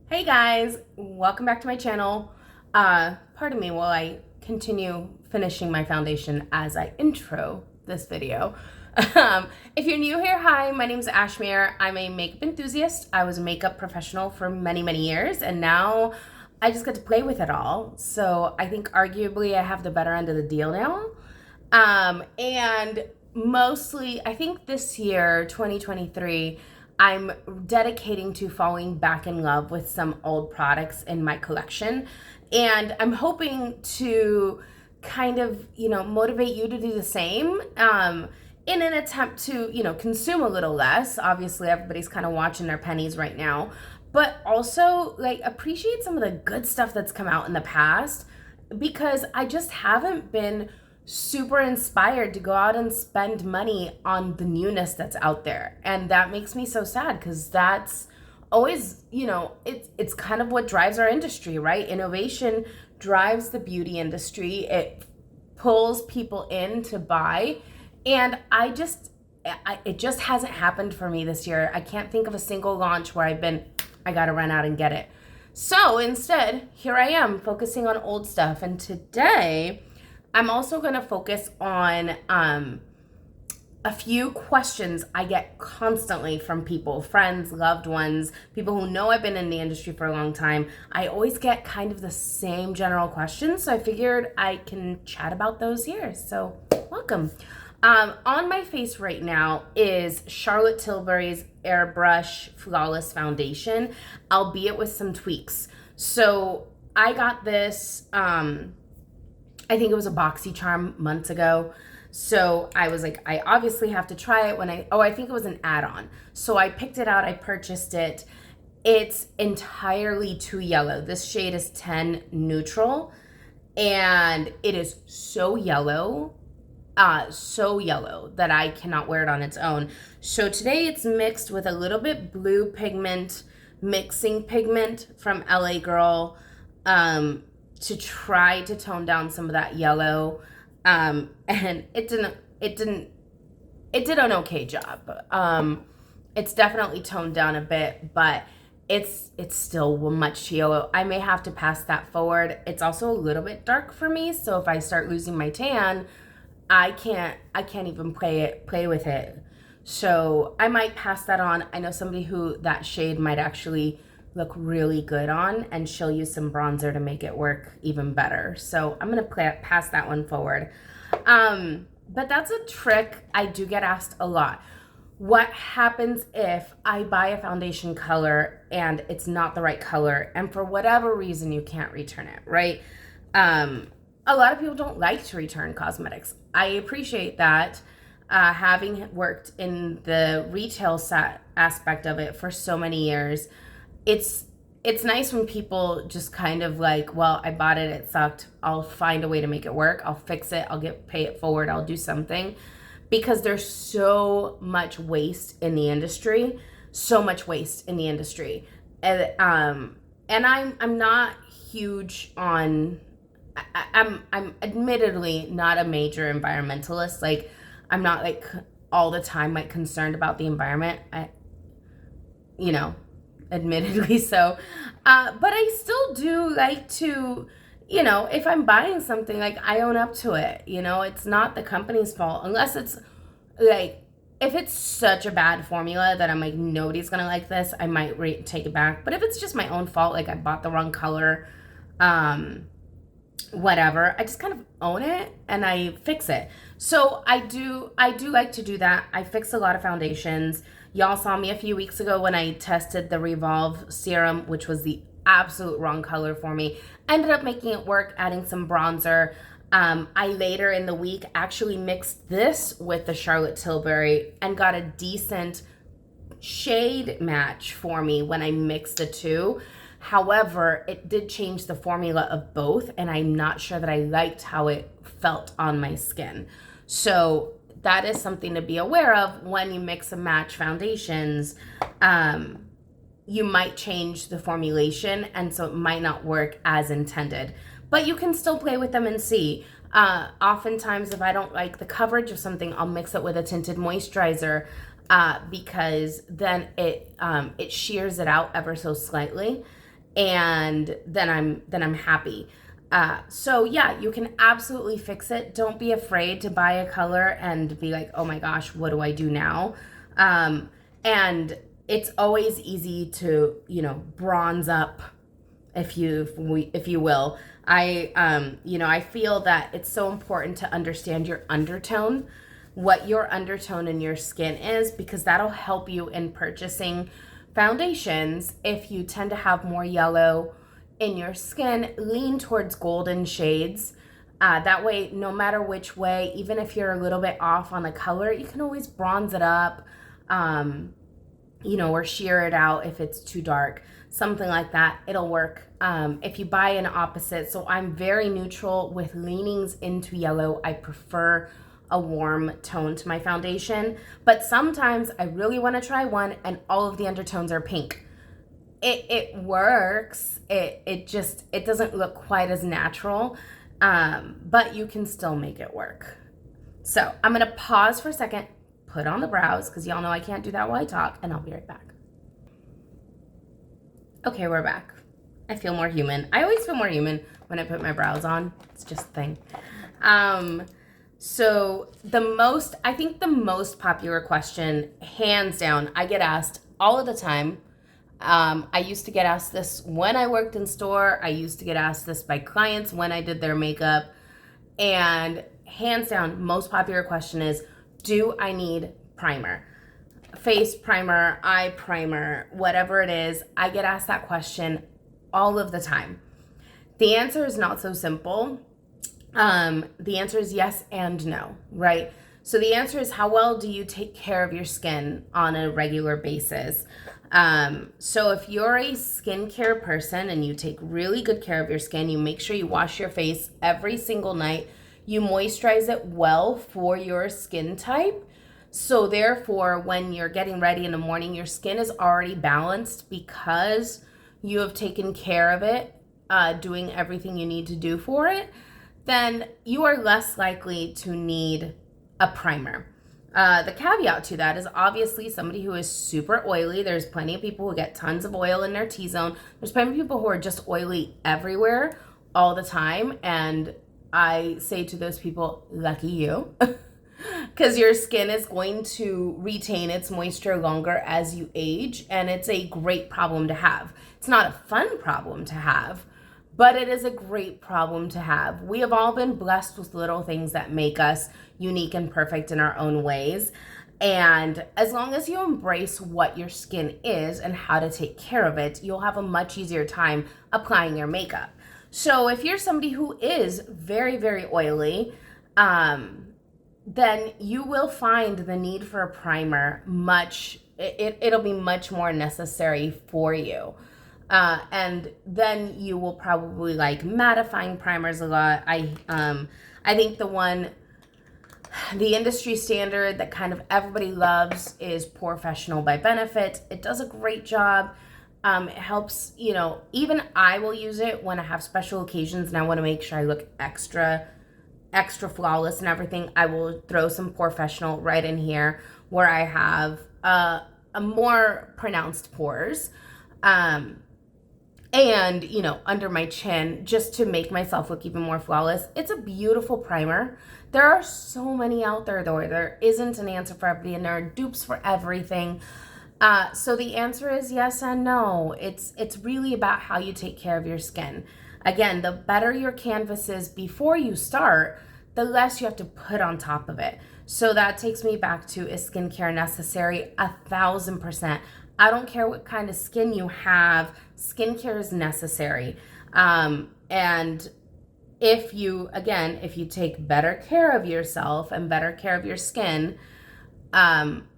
Hey guys, welcome back to my channel. Pardon me while I continue finishing my foundation as I intro this video. If you're new here, hi, my name is Ashmere. I'm a makeup enthusiast. I was a makeup professional for many, many years, and now I just get to play with it all. So I think arguably I have the better end of the deal now. And mostly, I think this year, 2023, I'm dedicating to falling back in love with some old products in my collection. And I'm hoping to kind of, motivate you to do the same. In an attempt to, consume a little less. Obviously, everybody's kind of watching their pennies right now, but also like appreciate some of the good stuff that's come out in the past because I just haven't been super inspired to go out and spend money on the newness that's out there. And that makes me so sad because that's always, it's kind of what drives our industry, right? Innovation drives the beauty industry. It pulls people in to buy. And it just hasn't happened for me this year. I can't think of a single launch where I gotta run out and get it. So instead, here I am focusing on old stuff. And today, I'm also going to focus on a few questions I get constantly from people, friends, loved ones, people who know I've been in the industry for a long time. I always get kind of the same general questions, so I figured I can chat about those here. So welcome. On my face right now is Charlotte Tilbury's Airbrush Flawless Foundation, albeit with some tweaks. So I got this... I think it was a BoxyCharm months ago. So I was like, I obviously have to try it I think it was an add-on. So I picked it out, I purchased it. It's entirely too yellow. This shade is 10 Neutral and it is so yellow that I cannot wear it on its own. So today it's mixed with a little bit blue pigment, mixing pigment from LA Girl, to try to tone down some of that yellow, and it did an okay job. It's definitely toned down a bit, but it's still much too yellow. I may have to pass that forward. It's also a little bit dark for me, so if I start losing my tan, I can't even play with it. So I might pass that on. I know somebody who that shade might actually look really good on, and she'll use some bronzer to make it work even better. So I'm gonna pass that one forward. But that's a trick I do get asked a lot. What happens if I buy a foundation color and it's not the right color, and for whatever reason you can't return it, right? A lot of people don't like to return cosmetics. I appreciate that. Having worked in the retail aspect of it for so many years, it's nice when people just kind of like, well, I bought it, it sucked. I'll find a way to make it work. I'll fix it. Pay it forward. I'll do something, because there's so much waste in the industry, and I'm not huge on. I'm admittedly not a major environmentalist. Like, I'm not like all the time like concerned about the environment. Admittedly so. But I still do like to, if I'm buying something, like, I own up to it. It's not the company's fault, unless it's like, if it's such a bad formula that I'm like, nobody's gonna like this, I might take it back. But if it's just my own fault, like I bought the wrong color, whatever, I just kind of own it and I fix it. So I do like to do that. I fix a lot of foundations. Y'all saw me a few weeks ago when I tested the Revolve serum, which was the absolute wrong color for me. Ended up making it work, adding some bronzer. I later in the week actually mixed this with the Charlotte Tilbury and got a decent shade match for me when I mixed the two. However, it did change the formula of both, and I'm not sure that I liked how it felt on my skin. So that is something to be aware of when you mix and match foundations. You might change the formulation, and so it might not work as intended. But you can still play with them and see. Oftentimes, if I don't like the coverage of something, I'll mix it with a tinted moisturizer, because then it shears it out ever so slightly. and then I'm happy. So yeah, you can absolutely fix it. Don't be afraid to buy a color and be like, oh my gosh, what do I do now? And it's always easy to, bronze up, if you will. I feel that it's so important to understand your undertone, what your undertone in your skin is, because that'll help you in purchasing foundations. If you tend to have more yellow in your skin, lean towards golden shades. That way, no matter which way, even if you're a little bit off on the color, you can always bronze it up, or sheer it out if it's too dark. Something like that, it'll work. If you buy an opposite, so I'm very neutral with leanings into yellow. I prefer a warm tone to my foundation, but sometimes I really want to try one and all of the undertones are pink. It works. It doesn't look quite as natural, but you can still make it work. So I'm gonna pause for a second, put on the brows, because y'all know I can't do that while I talk, and I'll be right back. Okay, we're back. I feel more human. I always feel more human when I put my brows on. It's just a thing. So I think the most popular question, hands down, I get asked all of the time. I used to get asked this when I worked in store. I used to get asked this by clients when I did their makeup. And hands down, most popular question is, do I need primer? Face primer, eye primer, whatever it is. I get asked that question all of the time. The answer is not so simple. The answer is yes and no, right? So the answer is, how well do you take care of your skin on a regular basis? So if you're a skincare person and you take really good care of your skin, you make sure you wash your face every single night, you moisturize it well for your skin type. So therefore, when you're getting ready in the morning, your skin is already balanced because you have taken care of it, doing everything you need to do for it, then you are less likely to need a primer. The caveat to that is obviously somebody who is super oily. There's plenty of people who get tons of oil in their T-zone. There's plenty of people who are just oily everywhere all the time. And I say to those people, lucky you. Because your skin is going to retain its moisture longer as you age, and it's a great problem to have. It's not a fun problem to have, but it is a great problem to have. We have all been blessed with little things that make us unique and perfect in our own ways. And as long as you embrace what your skin is and how to take care of it, you'll have a much easier time applying your makeup. So if you're somebody who is very, very oily, then you will find the need for a primer it'll be much more necessary for you. And then you will probably like mattifying primers a lot. I think the industry standard that kind of everybody loves is Porefessional by Benefit. It does a great job. It helps, even I will use it when I have special occasions and I want to make sure I look extra flawless and everything. I will throw some Porefessional right in here where I have a more pronounced pores. And, under my chin, just to make myself look even more flawless. It's a beautiful primer. There are so many out there, though. There isn't an answer for everybody, and there are dupes for everything. So the answer is yes and no. It's really about how you take care of your skin. Again, the better your canvas is before you start, the less you have to put on top of it. So that takes me back to, is skincare necessary? 1,000%. I don't care what kind of skin you have, skincare is necessary. And if you take better care of yourself and better care of your skin,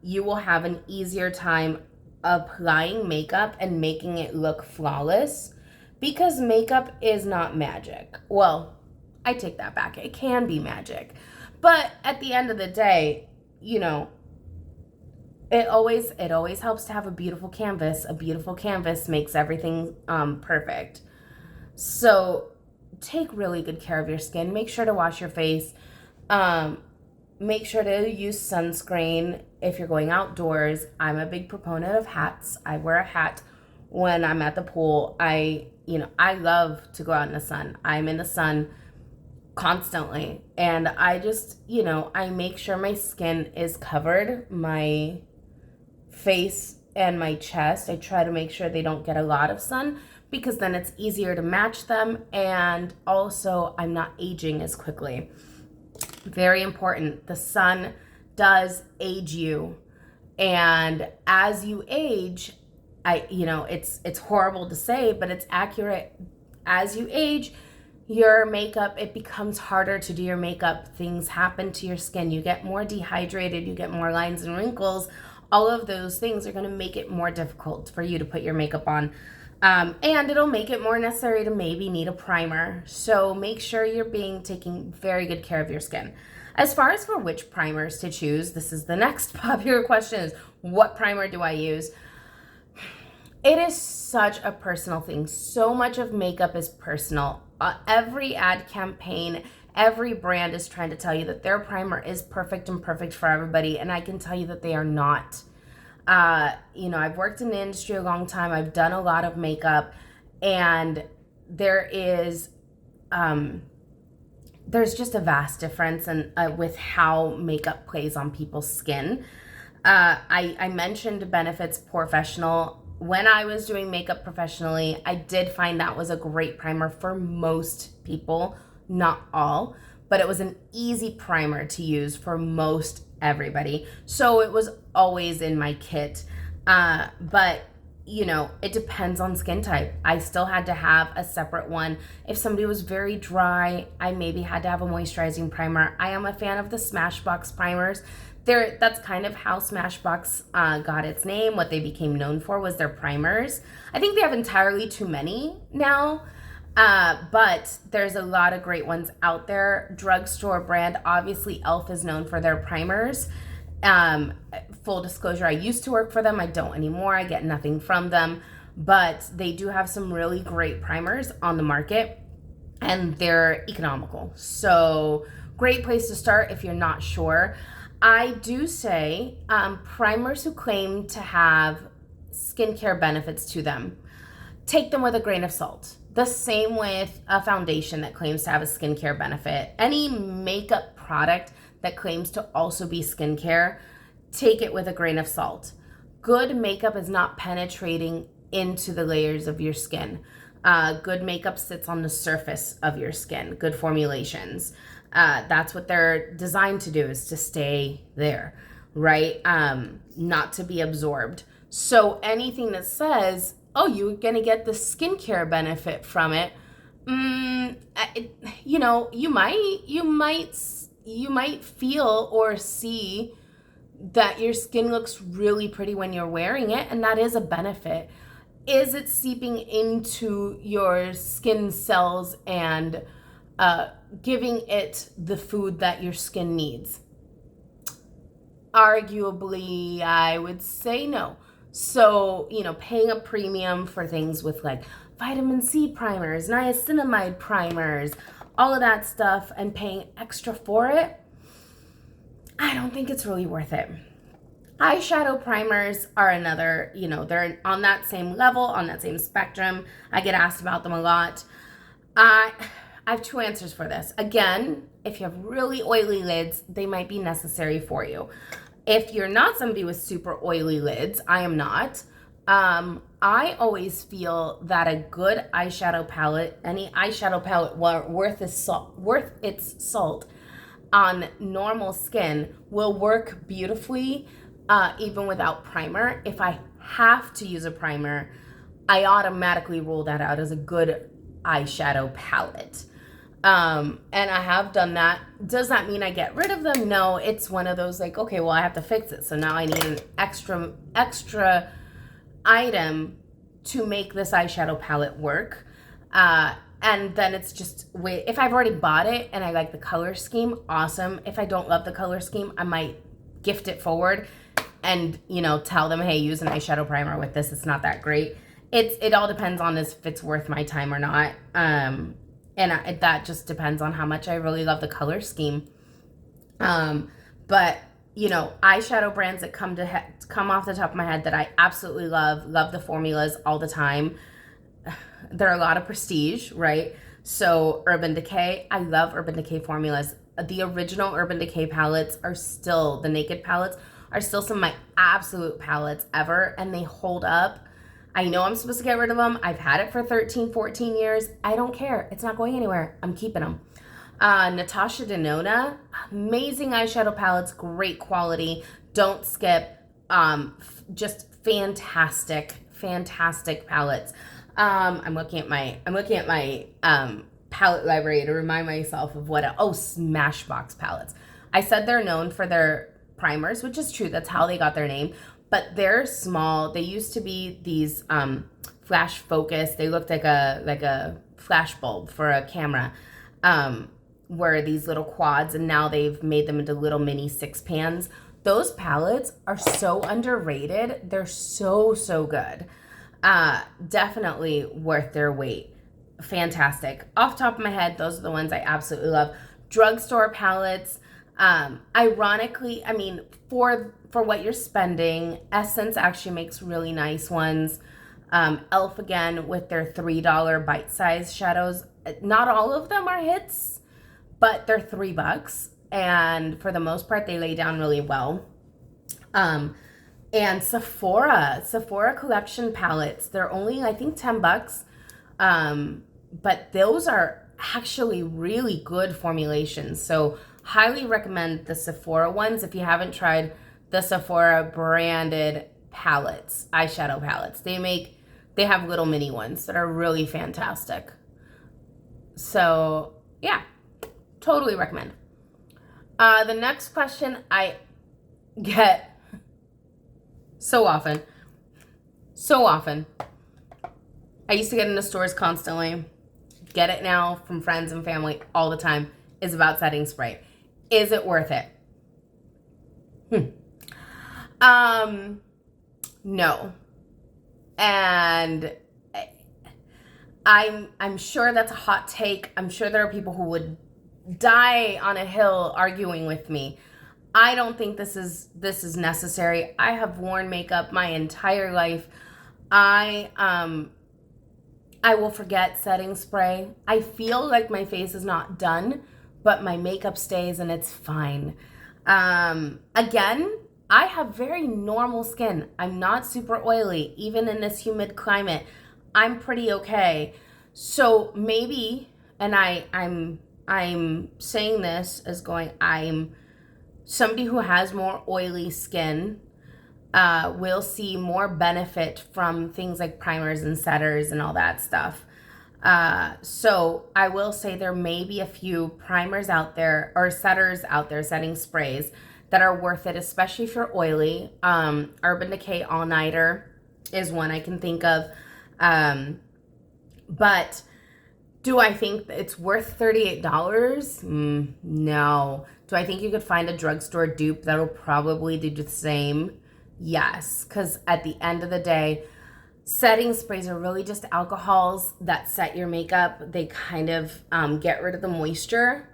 you will have an easier time applying makeup and making it look flawless, because makeup is not magic. Well, I take that back. It can be magic. But at the end of the day, it always helps to have a beautiful canvas. A beautiful canvas makes everything perfect. So take really good care of your skin. Make sure to wash your face. Make sure to use sunscreen if you're going outdoors. I'm a big proponent of hats. I wear a hat when I'm at the pool. I love to go out in the sun. I'm in the sun constantly, and I just, I make sure my skin is covered, my face and my chest. I try to make sure they don't get a lot of sun, because then it's easier to match them, and also I'm not aging as quickly. Very important. The sun does age you, and as you age, it's horrible to say, but it's accurate. As you age, your makeup, it becomes harder to do your makeup. Things happen to your skin. You get more dehydrated, you get more lines and wrinkles. All of those things are going to make it more difficult for you to put your makeup on. And it'll make it more necessary to maybe need a primer. So make sure you're taking very good care of your skin. As far as for which primers to choose, this is the next popular question, is what primer do I use? It is such a personal thing. So much of makeup is personal. Every ad campaign, every brand is trying to tell you that their primer is perfect and perfect for everybody, and I can tell you that they are not. I've worked in the industry a long time. I've done a lot of makeup, and there's just a vast difference with how makeup plays on people's skin. I mentioned Benefit's Professional. When I was doing makeup professionally, I did find that was a great primer for most people, not all, but it was an easy primer to use for most everybody. So it was always in my kit. But it depends on skin type. I still had to have a separate one. If somebody was very dry, I maybe had to have a moisturizing primer. I am a fan of the Smashbox primers. That's kind of how Smashbox got its name. What they became known for was their primers. I think they have entirely too many now, but there's a lot of great ones out there. Drugstore brand, obviously e.l.f. is known for their primers. Full disclosure, I used to work for them. I don't anymore. I get nothing from them, but they do have some really great primers on the market, and they're economical. So great place to start if you're not sure. I do say primers who claim to have skincare benefits to them, take them with a grain of salt. The same with a foundation that claims to have a skincare benefit. Any makeup product that claims to also be skincare, take it with a grain of salt. Good makeup is not penetrating into the layers of your skin. Good makeup sits on the surface of your skin. Good formulations. That's what they're designed to do, is to stay there, right? Not to be absorbed. So anything that says, oh, you're going to get the skincare benefit from it, you might feel or see that your skin looks really pretty when you're wearing it, and that is a benefit. Is it seeping into your skin cells and giving it the food that your skin needs? Arguably, I would say no. So, paying a premium for things with like vitamin C primers, niacinamide primers, all of that stuff, and paying extra for it, I don't think it's really worth it. Eyeshadow primers are another, they're on that same level, on that same spectrum. I get asked about them a lot. I have two answers for this. Again, if you have really oily lids, they might be necessary for you. If you're not somebody with super oily lids, I am not. I always feel that a good eyeshadow palette, any eyeshadow palette worth its salt on normal skin, will work beautifully even without primer. If I have to use a primer, I automatically rule that out as a good eyeshadow palette. And I have done that. Does that mean I get rid of them? No, it's one of those like, okay, well, I have to fix it. So now I need an extra item to make this eyeshadow palette work. And then it's just, if I've already bought it and I like the color scheme, awesome. If I don't love the color scheme, I might gift it forward and, tell them, hey, use an eyeshadow primer with this. It's not that great. It all depends on if it's worth my time or not. That just depends on how much I really love the color scheme. But eyeshadow brands that come off the top of my head that I absolutely love the formulas all the time. There are a lot of prestige, right? So Urban Decay, I love Urban Decay formulas. The original Urban Decay palettes are still, the Naked palettes are still some of my absolute palettes ever, and they hold up. I know I'm supposed to get rid of them. I've had it for 13, 14 years. I don't care. It's not going anywhere. I'm keeping them. Natasha Denona, amazing eyeshadow palettes, great quality. Don't skip. Just fantastic palettes. I'm looking at my palette library to remind myself of Smashbox palettes. I said they're known for their primers, which is true. That's how they got their name. But they're small. They used to be these flash focus. They looked like a flash bulb for a camera. Were these little quads, and now they've made them into little mini 6 pans. Those palettes are so underrated. They're so good. Definitely worth their weight. Fantastic. Off the top of my head, those are the ones I absolutely love. Drugstore palettes. Ironically, I mean, for what you're spending, Essence actually makes really nice ones. e.l.f. again with their $3 bite-sized shadows. Not all of them are hits, but they're $3, and for the most part, they lay down really well. And Sephora collection palettes, they're only, I think, $10. But those are actually really good formulations. So highly recommend the Sephora ones if you haven't tried the Sephora branded palettes, eyeshadow palettes. They have little mini ones that are really fantastic. So yeah, totally recommend. The next question I get so often. I used to get into stores constantly, get it now from friends and family all the time, is about setting spray. Is it worth it? No. And I'm sure that's a hot take. I'm sure there are people who would die on a hill arguing with me. I don't think this is necessary. I have worn makeup my entire life. I will forget setting spray. I feel like my face is not done, but my makeup stays and it's fine. Again, I have very normal skin. I'm not super oily, even in this humid climate. I'm pretty okay. So maybe, and I'm saying this as going, I'm somebody who has more oily skin, will see more benefit from things like primers and setters and all that stuff. So I will say there may be a few primers out there or setters out there, setting sprays that are worth it, especially if you're oily. Urban Decay All Nighter is one I can think of. But do I think it's worth $38? No. Do I think you could find a drugstore dupe that'll probably do the same? Yes, because at the end of the day, setting sprays are really just alcohols that set your makeup. They kind of get rid of the moisture.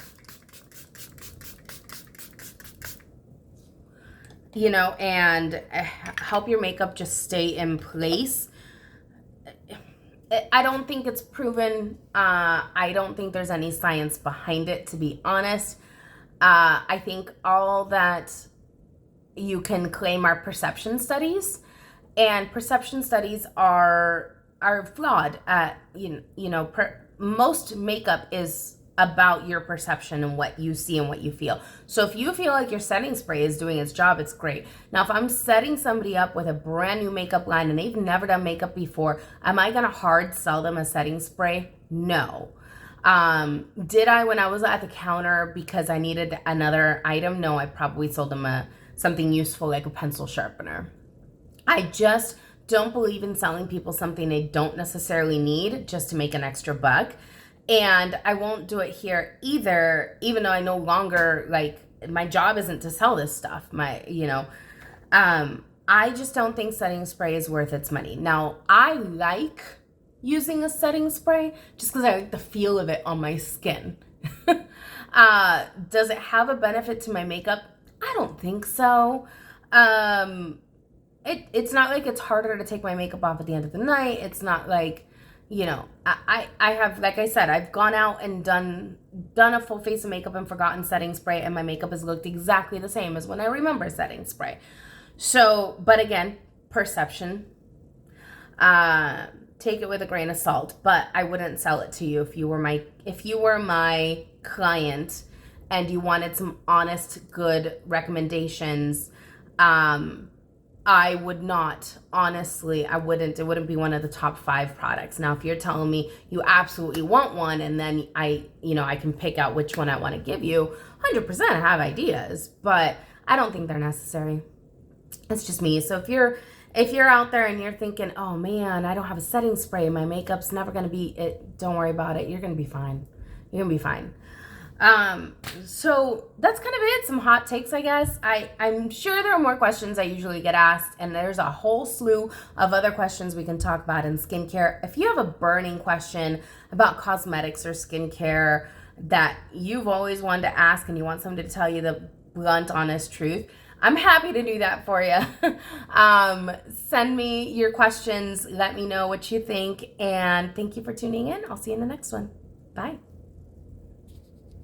And help your makeup just stay in place. I don't think it's proven. I don't think there's any science behind it, to be honest. I think all that you can claim are perception studies, and perception studies are flawed. Most makeup is about your perception and what you see and what you feel. So if you feel like your setting spray is doing its job, it's great. Now, if I'm setting somebody up with a brand new makeup line and they've never done makeup before, am I gonna hard sell them a setting spray? No. Did I when I was at the counter because I needed another item? No, I probably sold them something useful like a pencil sharpener. I just don't believe in selling people something they don't necessarily need just to make an extra buck. And I won't do it here either, even though I no longer, my job isn't to sell this stuff. I just don't think setting spray is worth its money. Now, I like using a setting spray just because I like the feel of it on my skin. Does it have a benefit to my makeup? I don't think so. Um, it's not like it's harder to take my makeup off at the end of the night. It's not like, you know, I have, like I said, I've gone out and done a full face of makeup and forgotten setting spray, and my makeup has looked exactly the same as when I remember setting spray. So, but again, perception. Take it with a grain of salt, but I wouldn't sell it to you if you were my client and you wanted some honest, good recommendations. I would not, honestly, it wouldn't be one of the top 5 products. Now, if you're telling me you absolutely want one, and then I can pick out which one I want to give you, 100% I have ideas, but I don't think they're necessary. It's just me. So if you're out there and you're thinking, oh man, I don't have a setting spray, my makeup's never going to be it, don't worry about it. You're going to be fine. You're going to be fine. So that's kind of it. Some hot takes, I guess. I'm sure there are more questions I usually get asked, and there's a whole slew of other questions we can talk about in skincare. If you have a burning question about cosmetics or skincare that you've always wanted to ask and you want someone to tell you the blunt, honest truth, I'm happy to do that for you. Send me your questions. Let me know what you think. And thank you for tuning in. I'll see you in the next one. Bye.